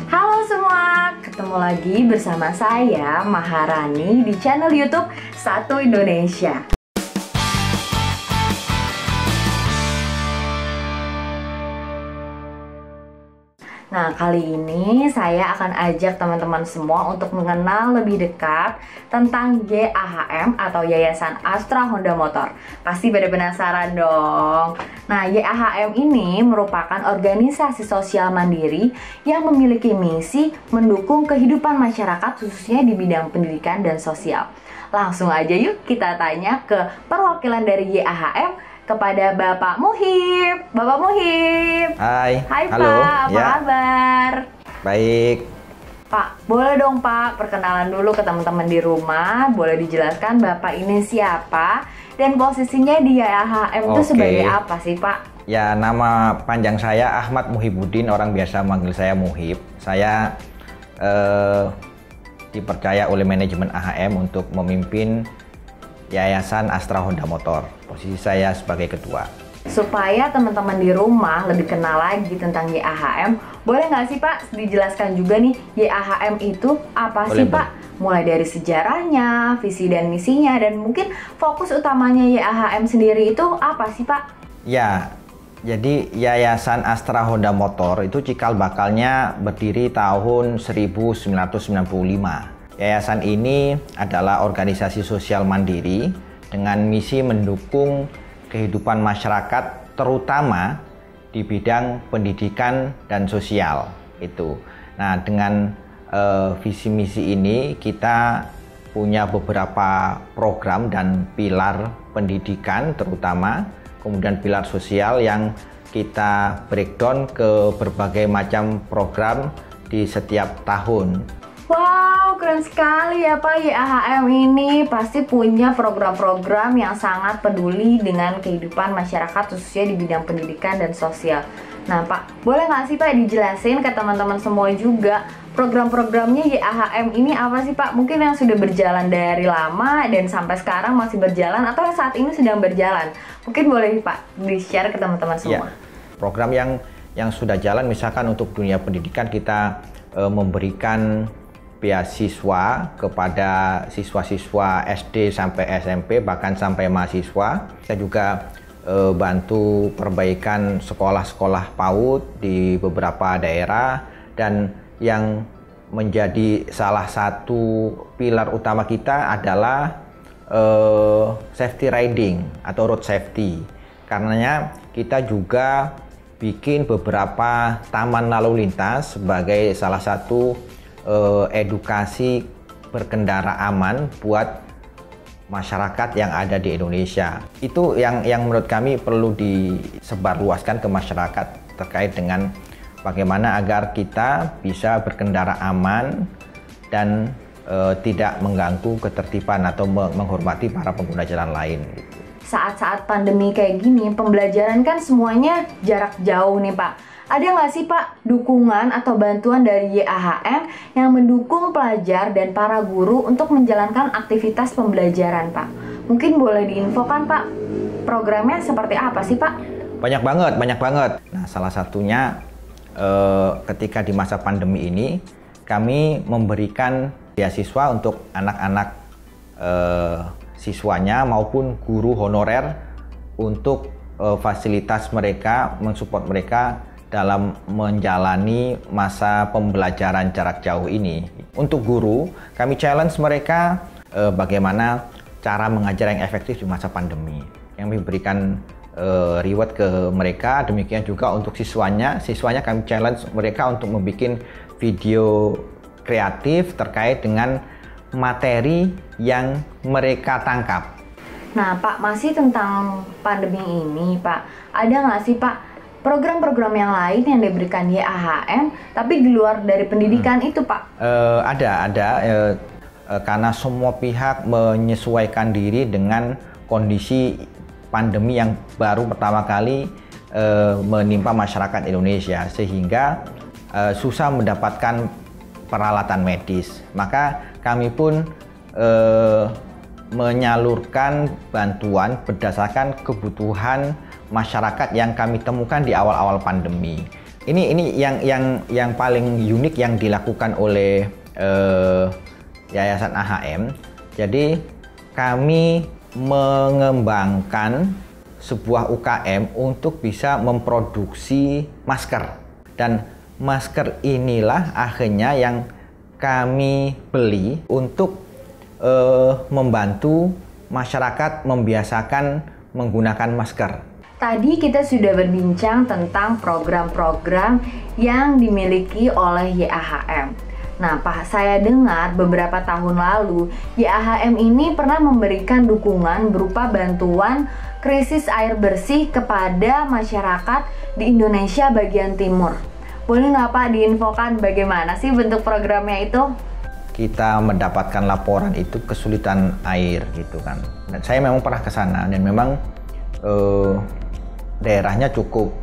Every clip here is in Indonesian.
Halo semua, ketemu lagi bersama saya Maharani di channel YouTube Satu Indonesia. Nah, kali ini saya akan ajak teman-teman semua untuk mengenal lebih dekat tentang YAHM atau Yayasan Astra Honda Motor. Pasti pada penasaran dong. Nah, YAHM ini merupakan organisasi sosial mandiri yang memiliki misi mendukung kehidupan masyarakat khususnya di bidang pendidikan dan sosial. Langsung aja yuk kita tanya ke perwakilan dari YAHM kepada Bapak Muhib. Bapak Muhib. Hai. Halo. Pak, apa kabar? Baik. Pak, boleh dong Pak perkenalan dulu ke teman-teman di rumah. Boleh dijelaskan Bapak ini siapa dan posisinya di YAHM itu sebagai apa sih Pak? Ya, nama panjang saya Ahmad Muhibuddin, orang biasa manggil saya Muhib. Saya dipercaya oleh manajemen AHM untuk memimpin Yayasan Astra Honda Motor. Posisi saya sebagai ketua. Supaya teman-teman di rumah lebih kenal lagi tentang YAHM, boleh nggak sih Pak dijelaskan juga nih YAHM itu apa sih Pak? Mulai dari sejarahnya, visi dan misinya, dan mungkin fokus utamanya YAHM sendiri itu apa sih Pak? Ya, jadi Yayasan Astra Honda Motor itu cikal bakalnya berdiri tahun 1995. Yayasan ini adalah organisasi sosial mandiri dengan misi mendukung kehidupan masyarakat terutama di bidang pendidikan dan sosial itu. Nah, dengan visi misi ini kita punya beberapa program dan pilar pendidikan terutama, kemudian pilar sosial yang kita breakdown ke berbagai macam program di setiap tahun. Wow, keren sekali ya Pak. YAHM ini pasti punya program-program yang sangat peduli dengan kehidupan masyarakat khususnya di bidang pendidikan dan sosial. Nah Pak, boleh nggak sih Pak dijelasin ke teman-teman semua juga program-programnya YAHM ini apa sih Pak? Mungkin yang sudah berjalan dari lama dan sampai sekarang masih berjalan atau yang saat ini sedang berjalan. Mungkin boleh Pak di-share ke teman-teman semua. Ya, program yang sudah jalan misalkan untuk dunia pendidikan kita memberikan beasiswa kepada siswa-siswa SD sampai SMP bahkan sampai mahasiswa. Kita juga bantu perbaikan sekolah-sekolah PAUD di beberapa daerah, dan yang menjadi salah satu pilar utama kita adalah safety riding atau road safety. Karenanya kita juga bikin beberapa taman lalu lintas sebagai salah satu edukasi berkendara aman buat masyarakat yang ada di Indonesia. Itu yang menurut kami perlu disebarluaskan ke masyarakat terkait dengan bagaimana agar kita bisa berkendara aman dan tidak mengganggu ketertiban atau menghormati para pengguna jalan lain. Saat-saat pandemi kayak gini, pembelajaran kan semuanya jarak jauh nih Pak. Ada nggak sih Pak dukungan atau bantuan dari YAHM yang mendukung pelajar dan para guru untuk menjalankan aktivitas pembelajaran Pak? Mungkin boleh diinfokan Pak, programnya seperti apa sih Pak? Banyak banget. Nah, salah satunya ketika di masa pandemi ini kami memberikan beasiswa untuk anak-anak siswanya maupun guru honorer untuk fasilitas mereka, mensupport mereka dalam menjalani masa pembelajaran jarak jauh ini. Untuk guru, kami challenge mereka bagaimana cara mengajar yang efektif di masa pandemi. Yang memberikan reward ke mereka, demikian juga untuk siswanya kami challenge mereka untuk membuat video kreatif terkait dengan materi yang mereka tangkap. Nah Pak, masih tentang pandemi ini Pak, ada nggak sih Pak program-program yang lain yang diberikan YAHM tapi di luar dari pendidikan itu Pak? Ada. Karena semua pihak menyesuaikan diri dengan kondisi pandemi yang baru pertama kali menimpa masyarakat Indonesia, sehingga susah mendapatkan peralatan medis. Maka kami pun menyalurkan bantuan berdasarkan kebutuhan masyarakat yang kami temukan di awal-awal pandemi. Ini yang paling unik yang dilakukan oleh Yayasan AHM. Jadi kami mengembangkan sebuah UKM untuk bisa memproduksi masker, dan masker inilah akhirnya yang kami beli untuk membantu masyarakat membiasakan menggunakan masker. Tadi kita sudah berbincang tentang program-program yang dimiliki oleh YAHM. Nah, Pak, saya dengar beberapa tahun lalu YAHM ini pernah memberikan dukungan berupa bantuan krisis air bersih kepada masyarakat di Indonesia bagian timur. Boleh nggak Pak diinfokan bagaimana sih bentuk programnya itu? Kita mendapatkan laporan itu kesulitan air gitu kan. Dan saya memang pernah ke sana dan memang daerahnya cukup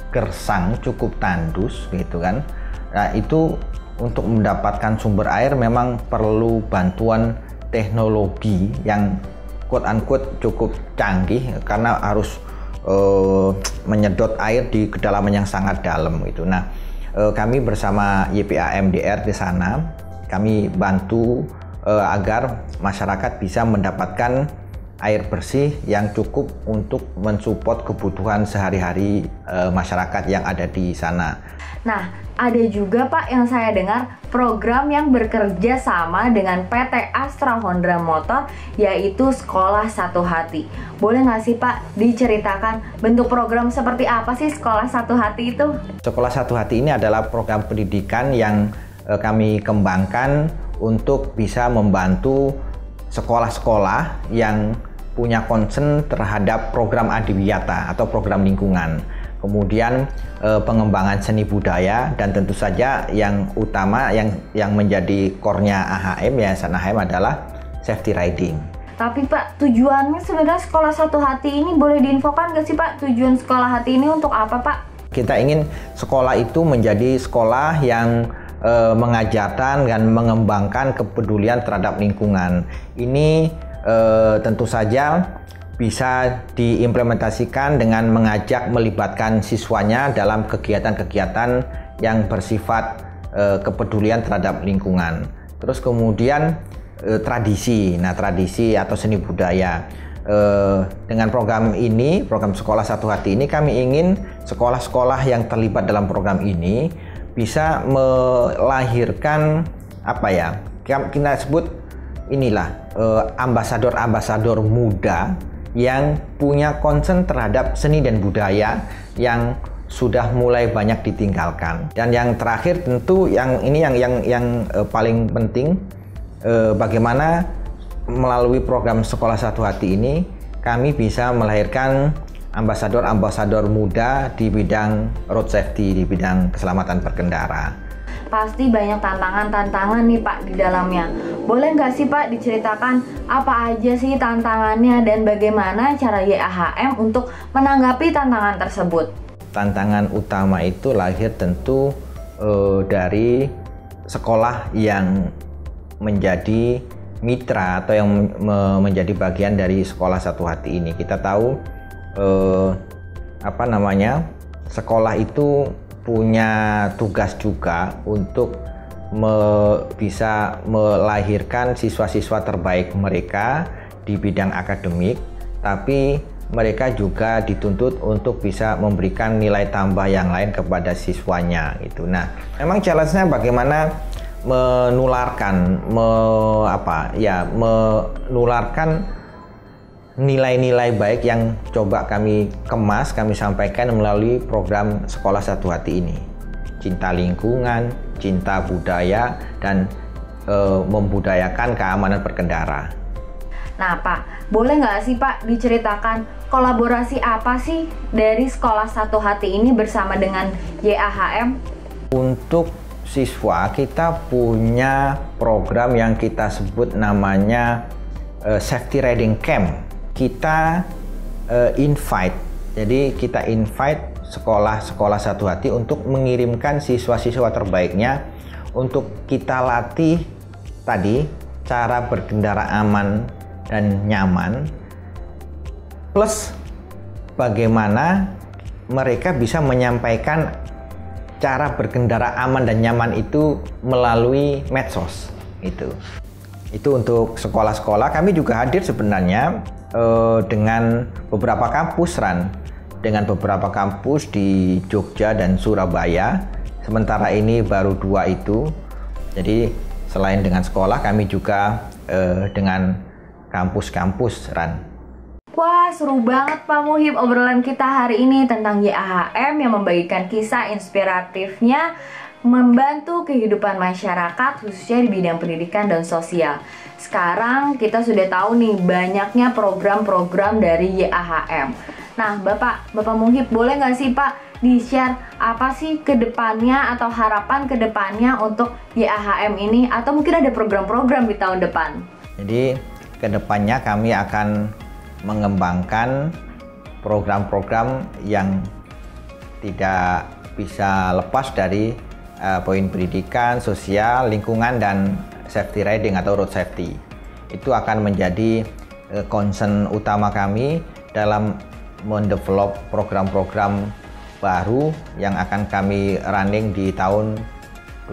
gersang, cukup tandus gitu kan. Nah, itu untuk mendapatkan sumber air memang perlu bantuan teknologi yang quote unquote cukup canggih, karena harus menyedot air di kedalaman yang sangat dalam gitu. Nah, kami bersama YPAMDR di sana, kami bantu agar masyarakat bisa mendapatkan air bersih yang cukup untuk mensupport kebutuhan sehari-hari masyarakat yang ada di sana. Nah, ada juga Pak yang saya dengar program yang bekerja sama dengan PT Astra Honda Motor, yaitu Sekolah Satu Hati. Boleh nggak sih Pak diceritakan bentuk program seperti apa sih Sekolah Satu Hati itu? Sekolah Satu Hati ini adalah program pendidikan yang kami kembangkan untuk bisa membantu sekolah-sekolah yang punya concern terhadap program adiwiyata atau program lingkungan, kemudian pengembangan seni budaya, dan tentu saja yang utama yang menjadi core-nya AHM, Yayasan AHM, adalah safety riding. Tapi Pak, tujuannya sebenarnya Sekolah Satu Hati ini boleh diinfokan nggak sih Pak? Tujuan Sekolah Hati ini untuk apa Pak? Kita ingin sekolah itu menjadi sekolah yang mengajarkan dan mengembangkan kepedulian terhadap lingkungan. Ini tentu saja bisa diimplementasikan dengan mengajak melibatkan siswanya dalam kegiatan-kegiatan yang bersifat kepedulian terhadap lingkungan. Terus kemudian tradisi atau seni budaya. Dengan program ini, program Sekolah Satu Hati ini, kami ingin sekolah-sekolah yang terlibat dalam program ini bisa melahirkan kita sebut inilah ambasador-ambasador muda yang punya concern terhadap seni dan budaya yang sudah mulai banyak ditinggalkan. Dan yang terakhir tentu yang paling penting, bagaimana melalui program Sekolah Satu Hati ini kami bisa melahirkan ambasador-ambasador muda di bidang road safety, di bidang keselamatan berkendara. Pasti banyak tantangan-tantangan nih Pak di dalamnya. Boleh nggak sih Pak diceritakan apa aja sih tantangannya dan bagaimana cara YAHM untuk menanggapi tantangan tersebut? Tantangan utama itu lahir tentu dari sekolah yang menjadi mitra atau yang menjadi bagian dari Sekolah Satu Hati ini. Kita tahu sekolah itu punya tugas juga untuk bisa melahirkan siswa-siswa terbaik mereka di bidang akademik, tapi mereka juga dituntut untuk bisa memberikan nilai tambah yang lain kepada siswanya gitu. Nah, memang challenge-nya bagaimana menularkan nilai-nilai baik yang coba kami kemas, kami sampaikan melalui program Sekolah Satu Hati ini. Cinta lingkungan, cinta budaya, dan membudayakan keamanan berkendara. Nah Pak, boleh nggak sih Pak diceritakan kolaborasi apa sih dari Sekolah Satu Hati ini bersama dengan YAHM? Untuk siswa, kita punya program yang kita sebut namanya Safety Riding Camp. Kita invite sekolah-sekolah Satu Hati untuk mengirimkan siswa-siswa terbaiknya untuk kita latih tadi cara berkendara aman dan nyaman, plus bagaimana mereka bisa menyampaikan cara berkendara aman dan nyaman itu melalui medsos itu. Itu untuk sekolah-sekolah. Kami juga hadir sebenarnya dengan beberapa kampus dengan beberapa kampus di Jogja dan Surabaya. Sementara ini baru 2 itu. Jadi selain dengan sekolah, kami juga dengan kampus-kampus Wah, seru banget Pak Muhib obrolan kita hari ini tentang YAHM yang membagikan kisah inspiratifnya membantu kehidupan masyarakat khususnya di bidang pendidikan dan sosial. Sekarang kita sudah tahu nih banyaknya program-program dari YAHM. Nah, Bapak Muhib boleh nggak sih Pak di-share apa sih kedepannya atau harapan kedepannya untuk YAHM ini, atau mungkin ada program-program di tahun depan? Jadi kedepannya kami akan mengembangkan program-program yang tidak bisa lepas dari poin pendidikan, sosial, lingkungan, dan safety riding atau road safety. Itu akan menjadi concern utama kami dalam mendevelop program-program baru yang akan kami running di tahun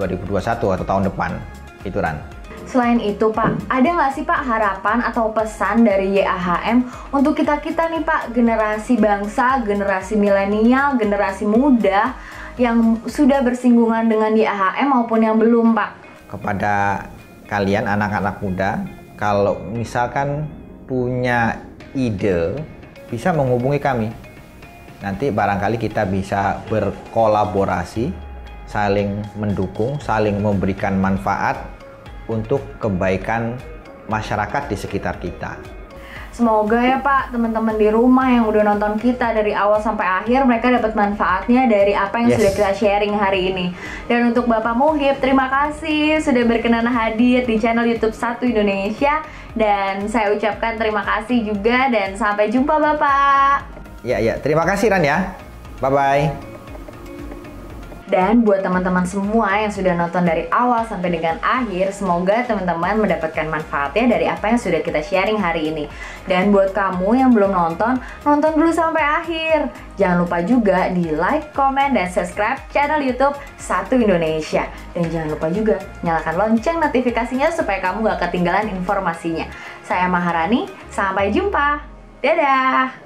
2021 atau tahun depan. Itu Selain itu Pak, ada nggak sih Pak harapan atau pesan dari YAHM untuk kita-kita nih Pak, generasi bangsa, generasi milenial, generasi muda yang sudah bersinggungan dengan YAHM maupun yang belum Pak? Kepada kalian anak-anak muda, kalau misalkan punya ide, bisa menghubungi kami. Nanti barangkali kita bisa berkolaborasi, saling mendukung, saling memberikan manfaat untuk kebaikan masyarakat di sekitar kita. Semoga ya Pak, teman-teman di rumah yang udah nonton kita dari awal sampai akhir, mereka dapat manfaatnya dari apa yang sudah kita sharing hari ini. Dan untuk Bapak Muhib, terima kasih sudah berkenan hadir di channel YouTube Satu Indonesia. Dan saya ucapkan terima kasih juga dan sampai jumpa Bapak. Ya, terima kasih Ran ya. Bye-bye. Dan buat teman-teman semua yang sudah nonton dari awal sampai dengan akhir, semoga teman-teman mendapatkan manfaatnya dari apa yang sudah kita sharing hari ini. Dan buat kamu yang belum nonton, nonton dulu sampai akhir. Jangan lupa juga di like, comment, dan subscribe channel YouTube Satu Indonesia. Dan jangan lupa juga nyalakan lonceng notifikasinya supaya kamu gak ketinggalan informasinya. Saya Maharani, sampai jumpa. Dadah!